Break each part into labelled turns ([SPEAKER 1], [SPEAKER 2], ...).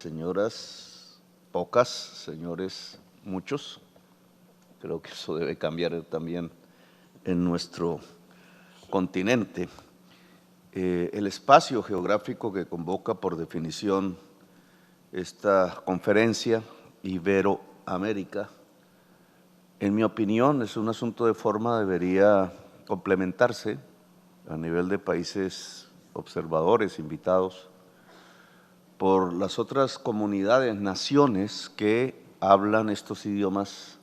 [SPEAKER 1] señoras pocas, señores muchos. Creo que eso debe cambiar también en nuestro continente. El espacio geográfico que convoca por definición esta conferencia, Iberoamérica, en mi opinión es un asunto de forma, debería complementarse a nivel de países observadores, invitados, por las otras comunidades, naciones que hablan estos idiomas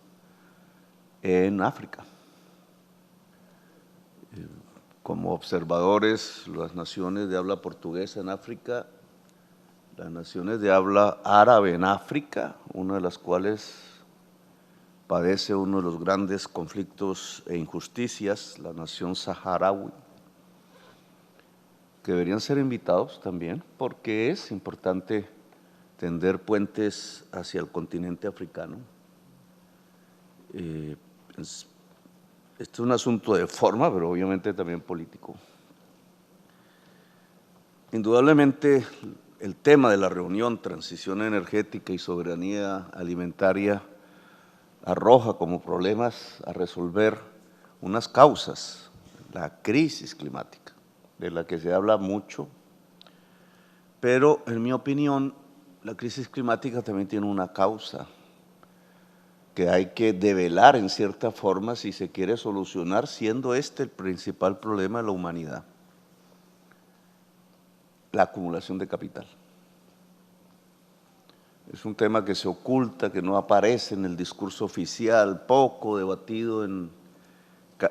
[SPEAKER 1] en África. Como observadores, las naciones de habla portuguesa en África, las naciones de habla árabe en África, una de las cuales padece uno de los grandes conflictos e injusticias, la nación saharaui, que deberían ser invitados también, porque es importante tender puentes hacia el continente africano. Esto es un asunto de forma, pero obviamente también político. Indudablemente, el tema de la reunión, transición energética y soberanía alimentaria, arroja como problemas a resolver unas causas, la crisis climática, de la que se habla mucho, pero en mi opinión, la crisis climática también tiene una causa que hay que develar en cierta forma si se quiere solucionar, siendo este el principal problema de la humanidad: la acumulación de capital. Es un tema que se oculta, que no aparece en el discurso oficial, poco debatido en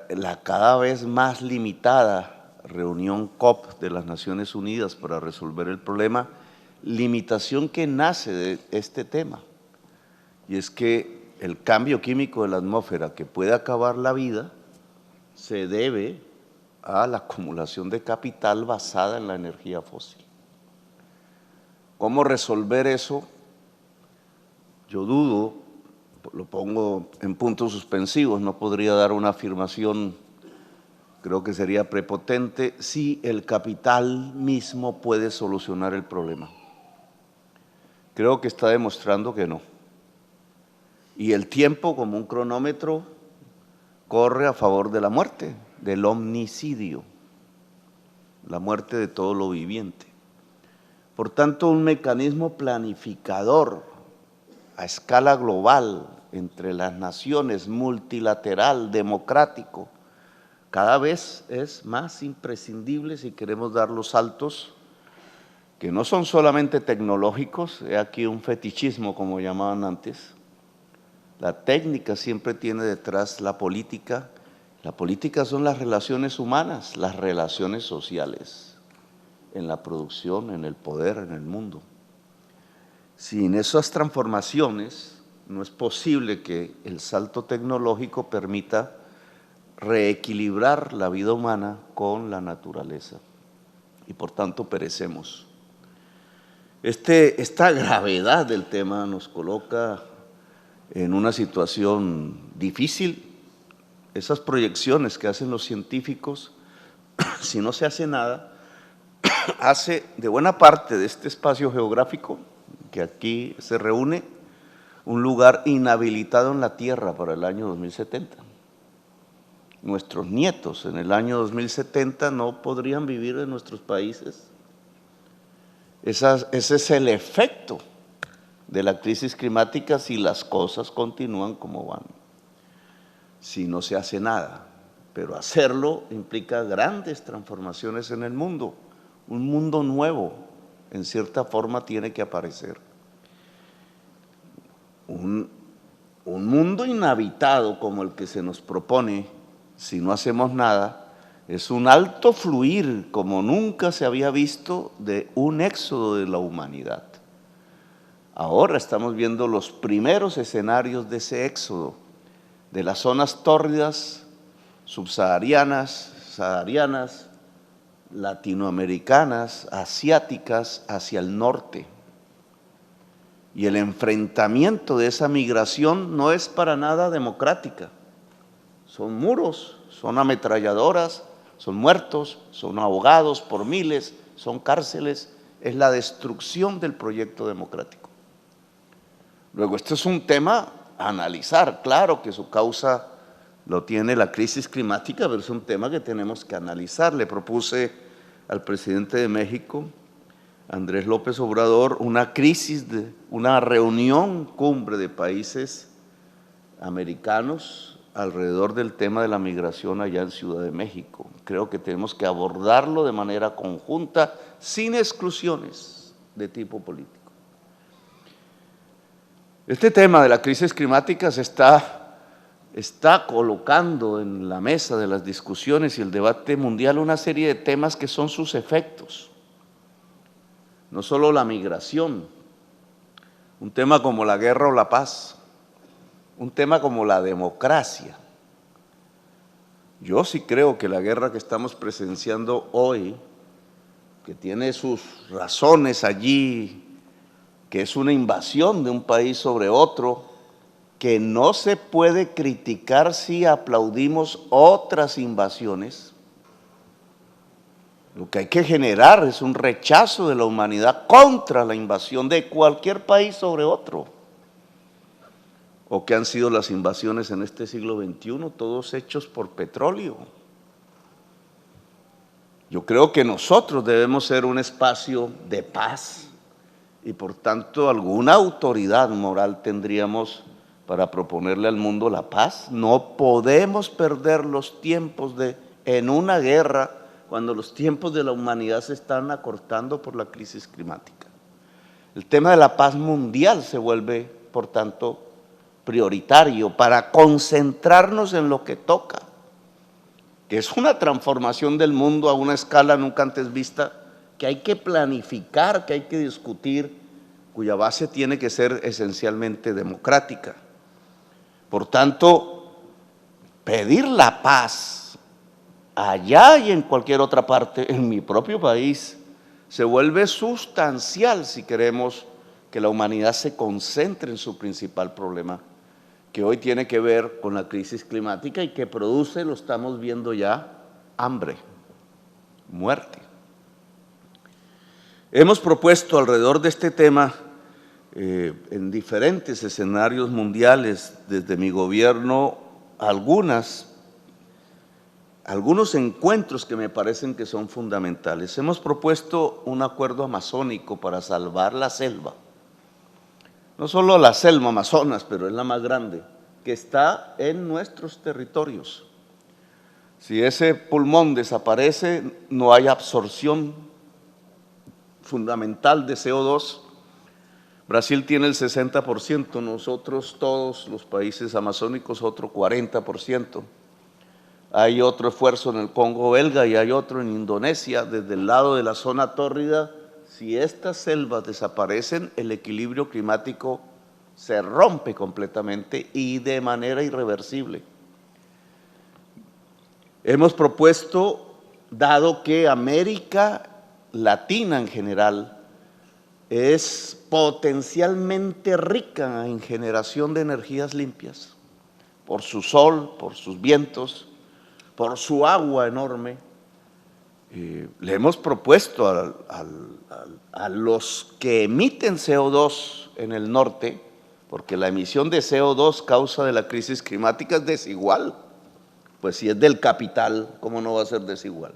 [SPEAKER 1] la cada vez más limitada reunión COP de las Naciones Unidas para resolver el problema, limitación que nace de este tema, y es que el cambio químico de la atmósfera que puede acabar la vida se debe a la acumulación de capital basada en la energía fósil. ¿Cómo resolver eso? Yo dudo, lo pongo en puntos suspensivos, no podría dar una afirmación, creo que sería prepotente, si el capital mismo puede solucionar el problema. Creo que está demostrando que no. Y el tiempo, como un cronómetro, corre a favor de la muerte, del omnicidio, la muerte de todo lo viviente. Por tanto, un mecanismo planificador a escala global entre las naciones, multilateral, democrático, cada vez es más imprescindible si queremos dar los saltos que no son solamente tecnológicos. He aquí un fetichismo, como llamaban antes. La técnica siempre tiene detrás la política. La política son las relaciones humanas, las relaciones sociales, en la producción, en el poder, en el mundo. Sin esas transformaciones no es posible que el salto tecnológico permita reequilibrar la vida humana con la naturaleza, y por tanto perecemos. Esta gravedad del tema nos coloca en una situación difícil. Esas proyecciones que hacen los científicos, si no se hace nada, hace de buena parte de este espacio geográfico que aquí se reúne un lugar inhabilitado en la Tierra para el año 2070. Nuestros nietos en el año 2070 no podrían vivir en nuestros países. Ese es el efecto de la crisis climática si las cosas continúan como van, si no se hace nada. Pero hacerlo implica grandes transformaciones en el mundo. Un mundo nuevo, en cierta forma, tiene que aparecer. Un mundo inhabitado como el que se nos propone, si no hacemos nada, es un alto fluir como nunca se había visto de un éxodo de la humanidad. Ahora estamos viendo los primeros escenarios de ese éxodo, de las zonas tórridas, subsaharianas, saharianas, latinoamericanas, asiáticas, hacia el norte. Y el enfrentamiento de esa migración no es para nada democrática. Son muros, son ametralladoras, son muertos, son ahogados por miles, son cárceles. Es la destrucción del proyecto democrático. Luego, este es un tema a analizar. Claro que su causa lo tiene la crisis climática, pero es un tema que tenemos que analizar. Le propuse al presidente de México, Andrés López Obrador, una reunión cumbre de países americanos alrededor del tema de la migración allá en Ciudad de México. Creo que tenemos que abordarlo de manera conjunta, sin exclusiones de tipo político. Este tema de la crisis climática se está colocando en la mesa de las discusiones y el debate mundial una serie de temas que son sus efectos. No solo la migración, un tema como la guerra o la paz, un tema como la democracia. Yo sí creo que la guerra que estamos presenciando hoy, que tiene sus razones allí, que es una invasión de un país sobre otro, que no se puede criticar si aplaudimos otras invasiones. Lo que hay que generar es un rechazo de la humanidad contra la invasión de cualquier país sobre otro. O que han sido las invasiones en este siglo XXI, todos hechos por petróleo. Yo creo que nosotros debemos ser un espacio de paz y por tanto alguna autoridad moral tendríamos para proponerle al mundo la paz. No podemos perder los tiempos en una guerra cuando los tiempos de la humanidad se están acortando por la crisis climática. El tema de la paz mundial se vuelve, por tanto, prioritario para concentrarnos en lo que toca, que es una transformación del mundo a una escala nunca antes vista, que hay que planificar, que hay que discutir, cuya base tiene que ser esencialmente democrática. Por tanto, pedir la paz allá y en cualquier otra parte, en mi propio país, se vuelve sustancial si queremos que la humanidad se concentre en su principal problema, que hoy tiene que ver con la crisis climática y que produce, lo estamos viendo ya, hambre, muerte. Hemos propuesto alrededor de este tema, en diferentes escenarios mundiales, desde mi gobierno, algunos encuentros que me parecen que son fundamentales. Hemos propuesto un acuerdo amazónico para salvar la selva. No solo la selva Amazonas, pero es la más grande, que está en nuestros territorios. Si ese pulmón desaparece, no hay absorción fundamental de CO2. Brasil tiene el 60%, nosotros todos los países amazónicos otro 40%. Hay otro esfuerzo en el Congo belga y hay otro en Indonesia, desde el lado de la zona tórrida. Si estas selvas desaparecen, el equilibrio climático se rompe completamente y de manera irreversible. Hemos propuesto, dado que América Latina en general es potencialmente rica en generación de energías limpias, por su sol, por sus vientos, por su agua enorme, le hemos propuesto a los que emiten CO2 en el norte, porque la emisión de CO2 causa de la crisis climática es desigual, pues si es del capital, ¿cómo no va a ser desigual?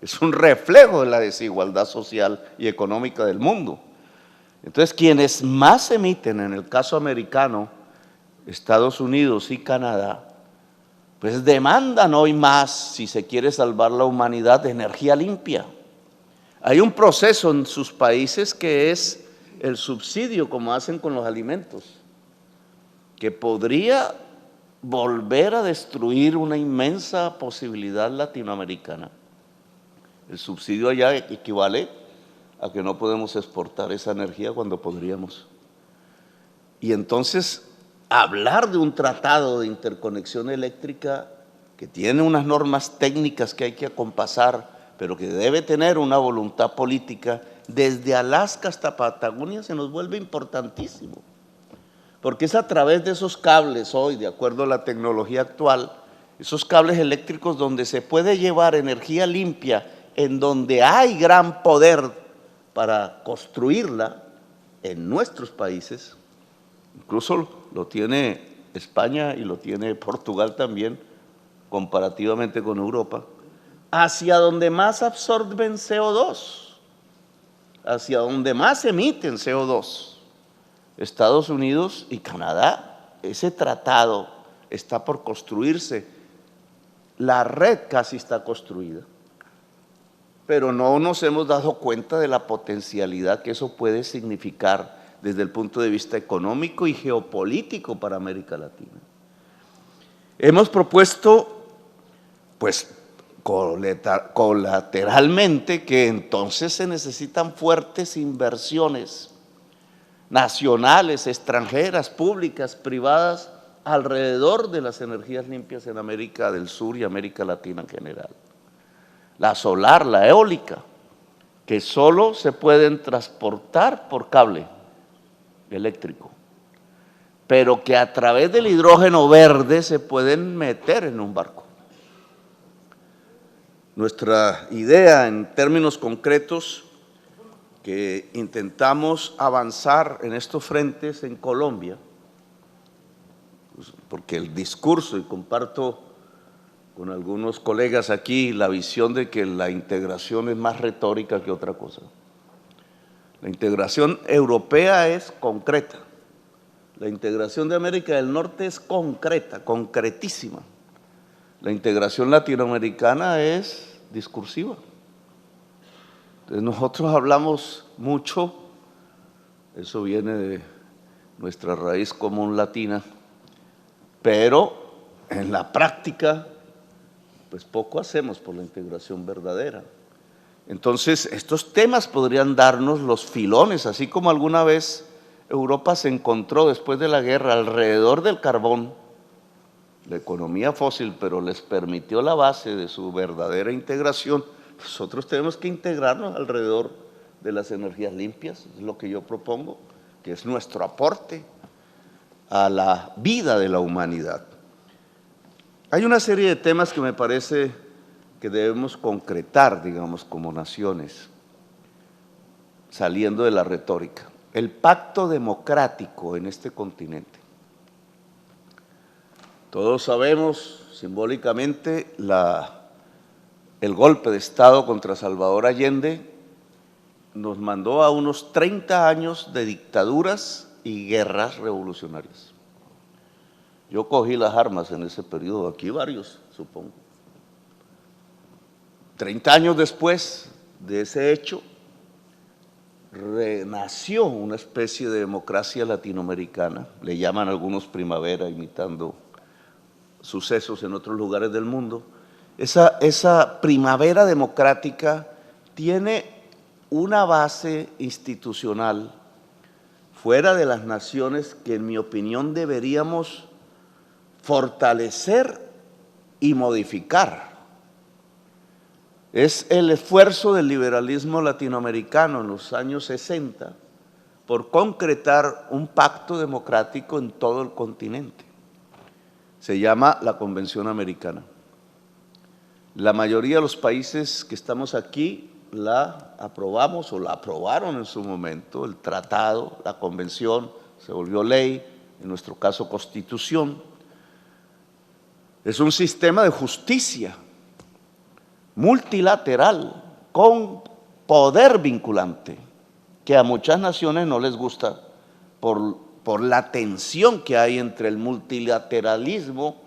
[SPEAKER 1] Es un reflejo de la desigualdad social y económica del mundo. Entonces, quienes más emiten, en el caso americano, Estados Unidos y Canadá, pues demandan hoy más, si se quiere salvar la humanidad, de energía limpia. Hay un proceso en sus países que es el subsidio, como hacen con los alimentos, que podría volver a destruir una inmensa posibilidad latinoamericana. El subsidio allá equivale a que no podemos exportar esa energía cuando podríamos. Y entonces, hablar de un tratado de interconexión eléctrica que tiene unas normas técnicas que hay que acompasar, pero que debe tener una voluntad política, desde Alaska hasta Patagonia se nos vuelve importantísimo, porque es a través de esos cables hoy, de acuerdo a la tecnología actual, esos cables eléctricos donde se puede llevar energía limpia, en donde hay gran poder para construirla en nuestros países, incluso lo tiene España y lo tiene Portugal también, comparativamente con Europa, hacia donde más absorben CO2, hacia donde más emiten CO2, Estados Unidos y Canadá. Ese tratado está por construirse, la red casi está construida, pero no nos hemos dado cuenta de la potencialidad que eso puede significar desde el punto de vista económico y geopolítico para América Latina. Hemos propuesto, pues, colateralmente, que entonces se necesitan fuertes inversiones nacionales, extranjeras, públicas, privadas, alrededor de las energías limpias en América del Sur y América Latina en general. La solar, la eólica, que solo se pueden transportar por cable eléctrico, pero que a través del hidrógeno verde se pueden meter en un barco. Nuestra idea en términos concretos, que intentamos avanzar en estos frentes en Colombia, porque el discurso, y comparto con algunos colegas aquí la visión de que la integración es más retórica que otra cosa. La integración europea es concreta, la integración de América del Norte es concreta, concretísima. La integración latinoamericana es discursiva. Entonces nosotros hablamos mucho, eso viene de nuestra raíz común latina, pero en la práctica pues poco hacemos por la integración verdadera. Entonces, estos temas podrían darnos los filones, así como alguna vez Europa se encontró después de la guerra alrededor del carbón, la economía fósil, pero les permitió la base de su verdadera integración. Nosotros tenemos que integrarnos alrededor de las energías limpias, es lo que yo propongo, que es nuestro aporte a la vida de la humanidad. Hay una serie de temas que me parece que debemos concretar, digamos, como naciones, saliendo de la retórica. El pacto democrático en este continente. Todos sabemos simbólicamente el golpe de Estado contra Salvador Allende nos mandó a unos 30 años de dictaduras y guerras revolucionarias. Yo cogí las armas en ese periodo, aquí varios, supongo. 30 años después de ese hecho, renació una especie de democracia latinoamericana, le llaman algunos primavera, imitando sucesos en otros lugares del mundo. Esa primavera democrática tiene una base institucional fuera de las naciones que, en mi opinión, deberíamos fortalecer y modificar. Es el esfuerzo del liberalismo latinoamericano en los años 60 por concretar un pacto democrático en todo el continente. Se llama la Convención Americana. La mayoría de los países que estamos aquí la aprobamos o la aprobaron en su momento, el tratado, la convención, se volvió ley, en nuestro caso constitución. Es un sistema de justicia multilateral con poder vinculante que a muchas naciones no les gusta por la tensión que hay entre el multilateralismo,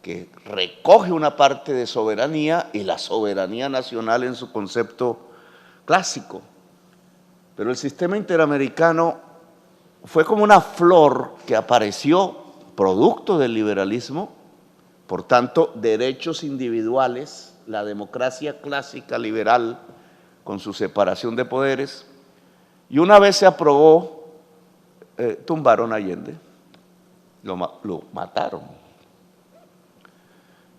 [SPEAKER 1] que recoge una parte de soberanía, y la soberanía nacional en su concepto clásico. Pero el sistema interamericano fue como una flor que apareció producto del liberalismo, por tanto, derechos individuales, la democracia clásica liberal con su separación de poderes, y una vez se aprobó, tumbaron a Allende, lo mataron.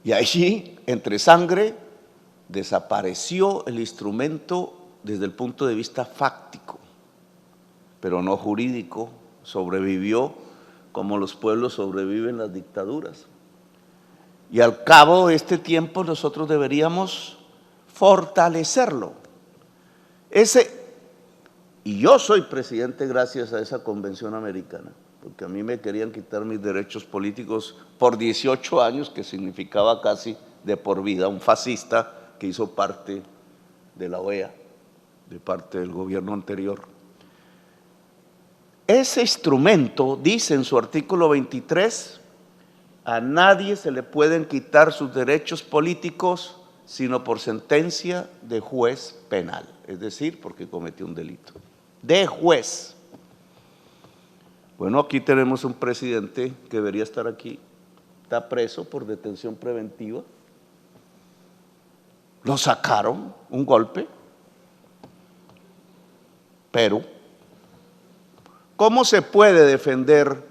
[SPEAKER 1] Y allí, entre sangre, desapareció el instrumento desde el punto de vista fáctico, pero no jurídico, sobrevivió como los pueblos sobreviven las dictaduras. Y al cabo de este tiempo nosotros deberíamos fortalecerlo. Y yo soy presidente gracias a esa Convención Americana. porque a mí me querían quitar mis derechos políticos por 18 años, que significaba casi de por vida, un fascista que hizo parte de la OEA, de parte del gobierno anterior. Ese instrumento dice en su artículo 23, a nadie se le pueden quitar sus derechos políticos sino por sentencia de juez penal, es decir, porque cometió un delito. De juez. Bueno, aquí tenemos un presidente que debería estar aquí, está preso por detención preventiva. Lo sacaron, un golpe. Pero, ¿cómo se puede defender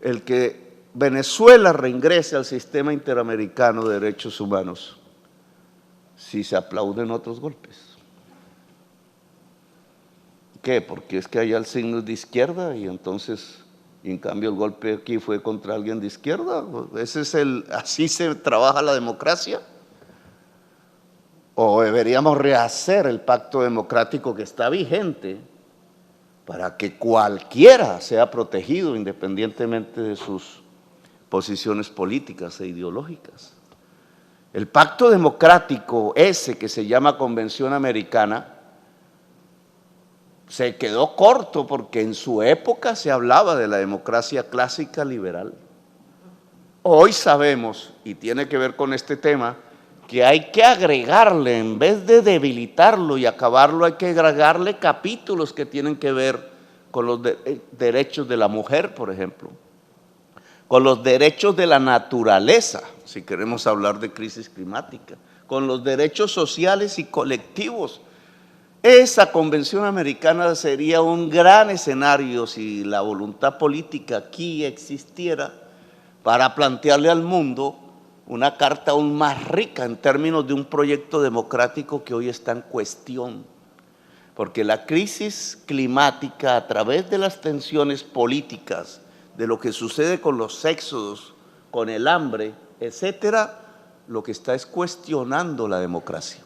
[SPEAKER 1] el que Venezuela reingrese al sistema interamericano de derechos humanos si se aplauden otros golpes? ¿Qué? Porque es que allá el signo es de izquierda y entonces, y en cambio el golpe aquí fue contra alguien de izquierda. ¿Así se trabaja la democracia? ¿O deberíamos rehacer el pacto democrático que está vigente para que cualquiera sea protegido independientemente de sus posiciones políticas e ideológicas? El pacto democrático ese que se llama Convención Americana se quedó corto porque en su época se hablaba de la democracia clásica liberal. Hoy sabemos, y tiene que ver con este tema, que hay que agregarle, en vez de debilitarlo y acabarlo, hay que agregarle capítulos que tienen que ver con los derechos de la mujer, por ejemplo, con los derechos de la naturaleza, si queremos hablar de crisis climática, con los derechos sociales y colectivos. Esa Convención Americana sería un gran escenario si la voluntad política aquí existiera para plantearle al mundo una carta aún más rica en términos de un proyecto democrático que hoy está en cuestión. Porque la crisis climática, a través de las tensiones políticas, de lo que sucede con los éxodos, con el hambre, etcétera, lo que está es cuestionando la democracia.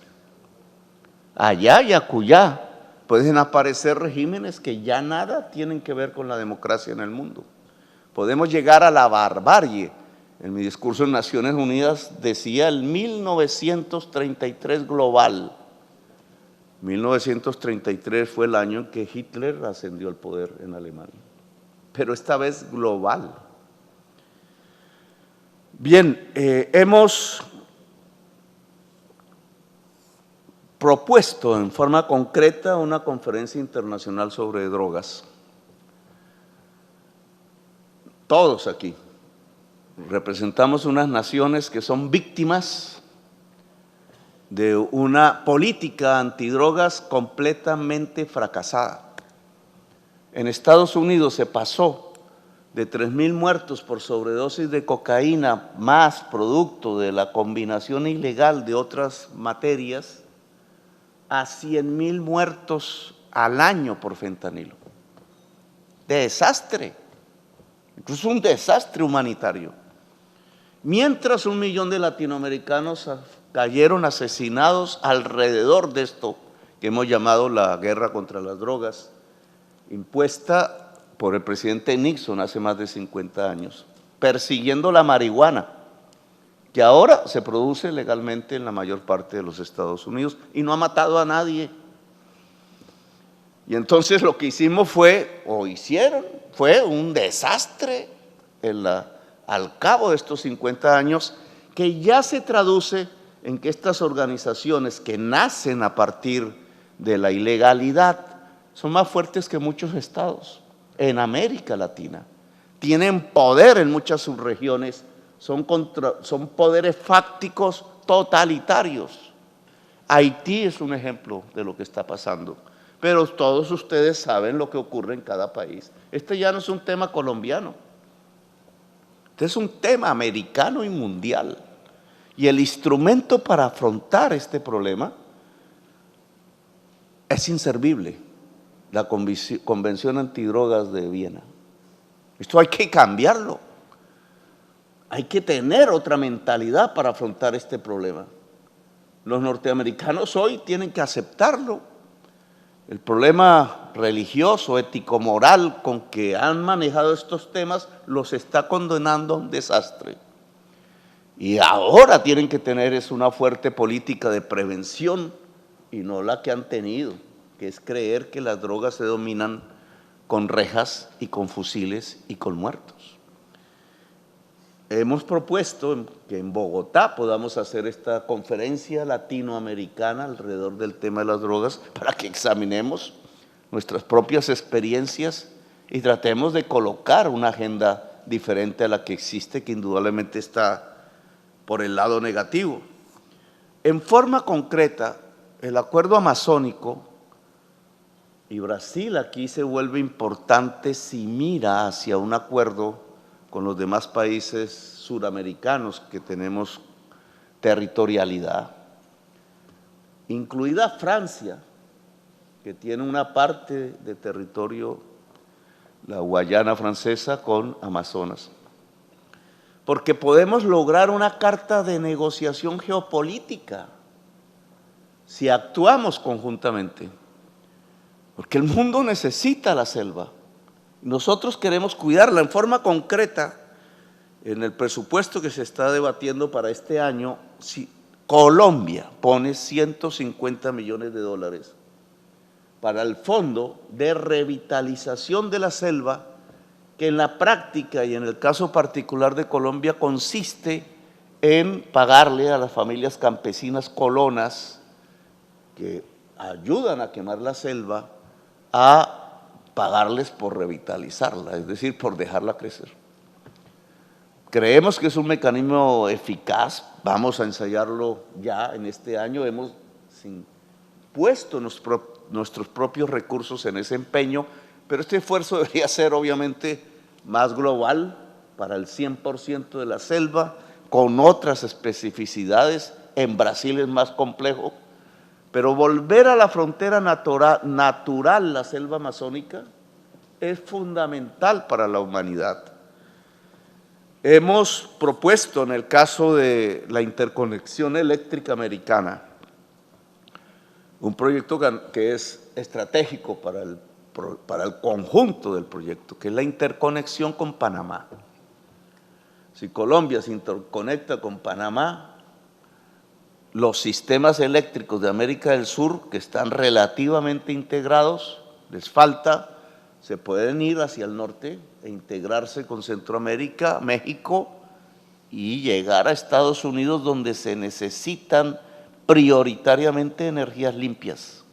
[SPEAKER 1] Allá y acullá pueden aparecer regímenes que ya nada tienen que ver con la democracia en el mundo. Podemos llegar a la barbarie. En mi discurso en Naciones Unidas decía el 1933 global. 1933 fue el año en que Hitler ascendió al poder en Alemania, pero esta vez global. Bien, hemos propuesto en forma concreta una conferencia internacional sobre drogas. Todos aquí representamos unas naciones que son víctimas de una política antidrogas completamente fracasada. En Estados Unidos se pasó de 3,000 muertos por sobredosis de cocaína, más producto de la combinación ilegal de otras materias, a 100,000 muertos al año por fentanilo. Desastre, incluso un desastre humanitario. Mientras 1 millón de latinoamericanos cayeron asesinados alrededor de esto que hemos llamado la guerra contra las drogas, impuesta por el presidente Nixon hace más de 50 años, persiguiendo la marihuana, que ahora se produce legalmente en la mayor parte de los Estados Unidos y no ha matado a nadie. Y entonces lo que hicimos fue un desastre al cabo de estos 50 años, que ya se traduce en que estas organizaciones que nacen a partir de la ilegalidad son más fuertes que muchos estados en América Latina. Tienen poder en muchas subregiones, son poderes fácticos totalitarios. Haití es un ejemplo de lo que está pasando, pero todos ustedes saben lo que ocurre en cada país. Este ya no es un tema colombiano, este es un tema americano y mundial. Y el instrumento para afrontar este problema es inservible, la Convención Antidrogas de Viena. Esto hay que cambiarlo. Hay que tener otra mentalidad para afrontar este problema. Los norteamericanos hoy tienen que aceptarlo. El problema religioso, ético-moral con que han manejado estos temas los está condenando a un desastre. Y ahora tienen que tener una fuerte política de prevención y no la que han tenido, que es creer que las drogas se dominan con rejas y con fusiles y con muertos. Hemos propuesto que en Bogotá podamos hacer esta conferencia latinoamericana alrededor del tema de las drogas para que examinemos nuestras propias experiencias y tratemos de colocar una agenda diferente a la que existe, que indudablemente está por el lado negativo. En forma concreta, el acuerdo amazónico, y Brasil aquí se vuelve importante si mira hacia un acuerdo con los demás países suramericanos que tenemos territorialidad, incluida Francia, que tiene una parte de territorio, la Guayana francesa, con Amazonas. Porque podemos lograr una carta de negociación geopolítica si actuamos conjuntamente. Porque el mundo necesita la selva. Nosotros queremos cuidarla en forma concreta. En el presupuesto que se está debatiendo para este año, Colombia pone 150 millones de dólares para el Fondo de Revitalización de la Selva, que en la práctica y en el caso particular de Colombia consiste en pagarle a las familias campesinas colonas que ayudan a quemar la selva, a pagarles por revitalizarla, es decir, por dejarla crecer. Creemos que es un mecanismo eficaz, vamos a ensayarlo ya en este año, hemos puesto nuestros propios recursos en ese empeño, pero este esfuerzo debería ser obviamente más global para el 100% de la selva, con otras especificidades. En Brasil es más complejo, pero volver a la frontera natural, la selva amazónica, es fundamental para la humanidad. Hemos propuesto en el caso de la interconexión eléctrica americana, un proyecto que es estratégico para el conjunto del proyecto, que es la interconexión con Panamá. Si Colombia se interconecta con Panamá, los sistemas eléctricos de América del Sur, que están relativamente integrados, les falta, se pueden ir hacia el norte e integrarse con Centroamérica, México, y llegar a Estados Unidos, donde se necesitan prioritariamente energías limpias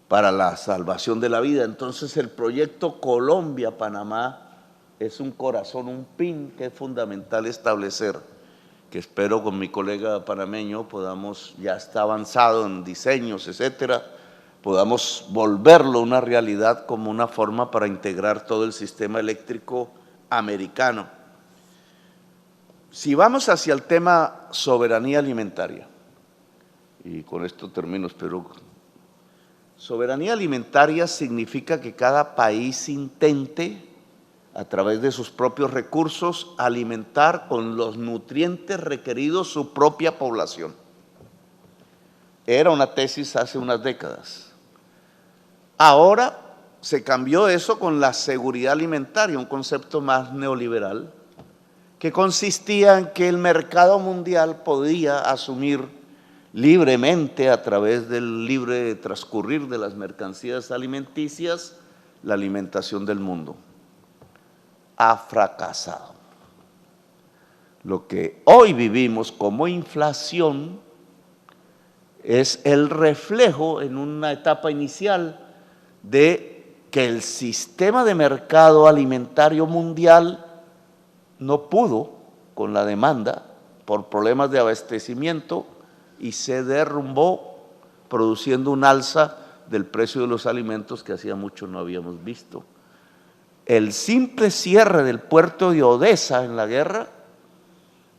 [SPEAKER 1] para la salvación de la vida. Entonces el proyecto Colombia-Panamá es un corazón, un pin que es fundamental establecer, que espero con mi colega panameño podamos, ya está avanzado en diseños, etcétera, podamos volverlo una realidad como una forma para integrar todo el sistema eléctrico americano. Si vamos hacia el tema soberanía alimentaria, y con esto termino, espero. Soberanía alimentaria significa que cada país intente, a través de sus propios recursos, alimentar con los nutrientes requeridos su propia población. Era una tesis hace unas décadas. Ahora se cambió eso con la seguridad alimentaria, un concepto más neoliberal, que consistía en que el mercado mundial podía asumir libremente, a través del libre transcurrir de las mercancías alimenticias, la alimentación del mundo. Ha fracasado. Lo que hoy vivimos como inflación es el reflejo en una etapa inicial de que el sistema de mercado alimentario mundial no pudo con la demanda por problemas de abastecimiento y se derrumbó, produciendo un alza del precio de los alimentos que hacía mucho no habíamos visto. El simple cierre del puerto de Odesa en la guerra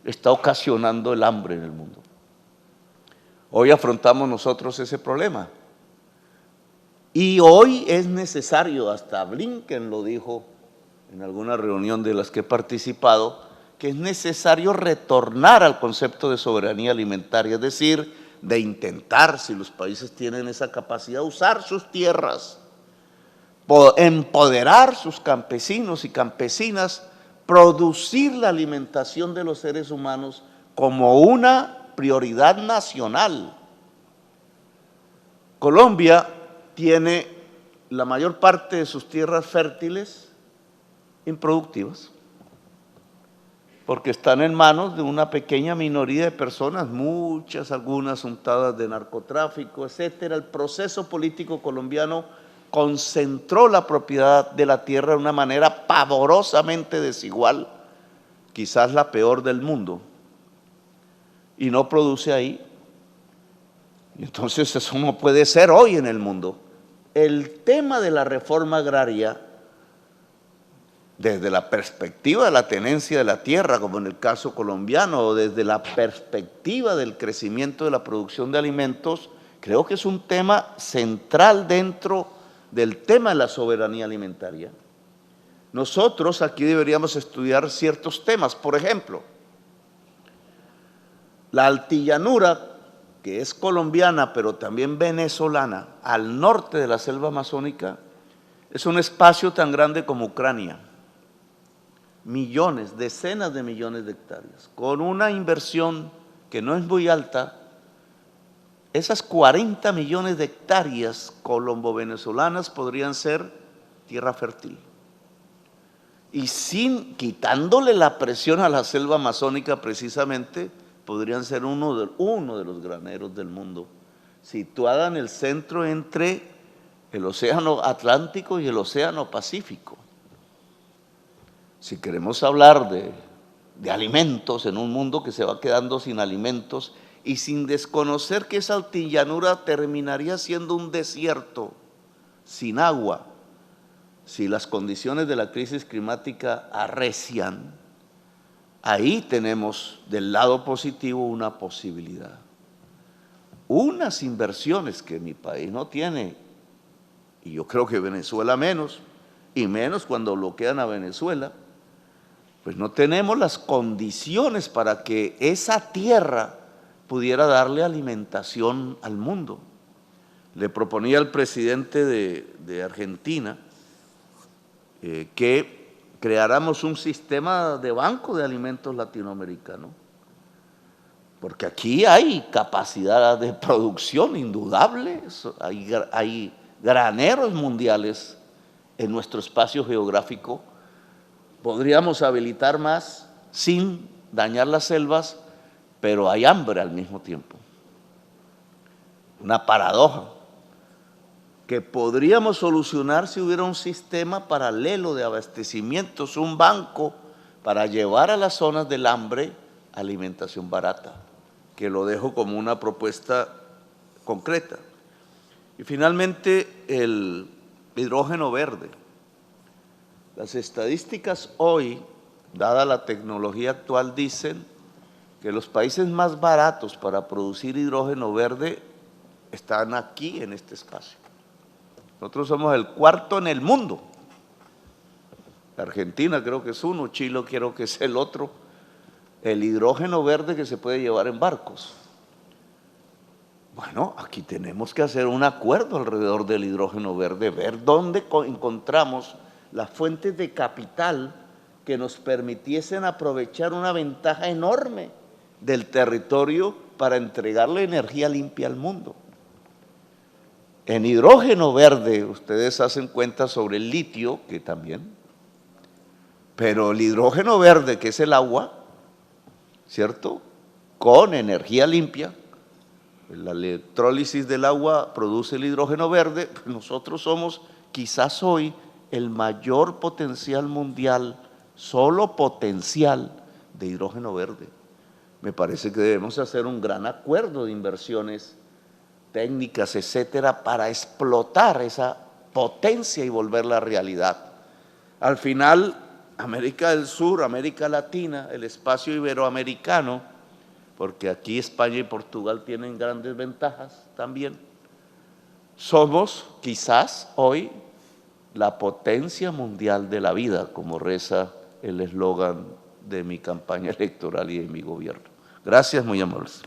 [SPEAKER 1] está ocasionando el hambre en el mundo. Hoy afrontamos nosotros ese problema. Y hoy es necesario, hasta Blinken lo dijo en alguna reunión de las que he participado, que es necesario retornar al concepto de soberanía alimentaria, es decir, de intentar, si los países tienen esa capacidad, usar sus tierras, empoderar sus campesinos y campesinas, producir la alimentación de los seres humanos como una prioridad nacional. Colombia tiene la mayor parte de sus tierras fértiles improductivas, porque están en manos de una pequeña minoría de personas, muchas, algunas untadas de narcotráfico, etcétera. El proceso político colombiano concentró la propiedad de la tierra de una manera pavorosamente desigual, quizás la peor del mundo, y no produce ahí. Y entonces eso no puede ser hoy en el mundo. El tema de la reforma agraria, desde la perspectiva de la tenencia de la tierra, como en el caso colombiano, o desde la perspectiva del crecimiento de la producción de alimentos, creo que es un tema central dentro del tema de la soberanía alimentaria. Nosotros aquí deberíamos estudiar ciertos temas. Por ejemplo, la altillanura, que es colombiana pero también venezolana, al norte de la selva amazónica, es un espacio tan grande como Ucrania. Millones, decenas de millones de hectáreas, con una inversión que no es muy alta. Esas 40 millones de hectáreas colombo-venezolanas podrían ser tierra fértil. Y quitándole la presión a la selva amazónica precisamente, podrían ser uno de los graneros del mundo, situada en el centro entre el océano Atlántico y el océano Pacífico. Si queremos hablar de alimentos en un mundo que se va quedando sin alimentos y sin desconocer que esa altillanura terminaría siendo un desierto sin agua, si las condiciones de la crisis climática arrecian, ahí tenemos del lado positivo una posibilidad. Unas inversiones que mi país no tiene, y yo creo que Venezuela menos, y menos cuando bloquean a Venezuela, pues no tenemos las condiciones para que esa tierra pudiera darle alimentación al mundo. Le proponía al presidente de Argentina que creáramos un sistema de banco de alimentos latinoamericano, porque aquí hay capacidad de producción indudable, hay graneros mundiales en nuestro espacio geográfico. Podríamos habilitar más sin dañar las selvas, pero hay hambre al mismo tiempo. Una paradoja que podríamos solucionar si hubiera un sistema paralelo de abastecimientos, un banco para llevar a las zonas del hambre alimentación barata, que lo dejo como una propuesta concreta. Y finalmente, el hidrógeno verde. Las estadísticas hoy, dada la tecnología actual, dicen que los países más baratos para producir hidrógeno verde están aquí en este espacio. Nosotros somos el cuarto en el mundo. Argentina creo que es uno, Chile creo que es el otro. El hidrógeno verde que se puede llevar en barcos. Bueno, aquí tenemos que hacer un acuerdo alrededor del hidrógeno verde, ver dónde encontramos las fuentes de capital que nos permitiesen aprovechar una ventaja enorme del territorio para entregarle energía limpia al mundo. En hidrógeno verde, ustedes hacen cuenta sobre el litio, que también, pero el hidrógeno verde, que es el agua, ¿cierto?, con energía limpia, la electrólisis del agua produce el hidrógeno verde. Nosotros somos quizás hoy el mayor potencial mundial, solo potencial de hidrógeno verde. Me parece que debemos hacer un gran acuerdo de inversiones técnicas, etcétera, para explotar esa potencia y volverla realidad. Al final, América del Sur, América Latina, el espacio iberoamericano, porque aquí España y Portugal tienen grandes ventajas también, somos quizás hoy la potencia mundial de la vida, como reza el eslogan de mi campaña electoral y de mi gobierno. Gracias, muy amables.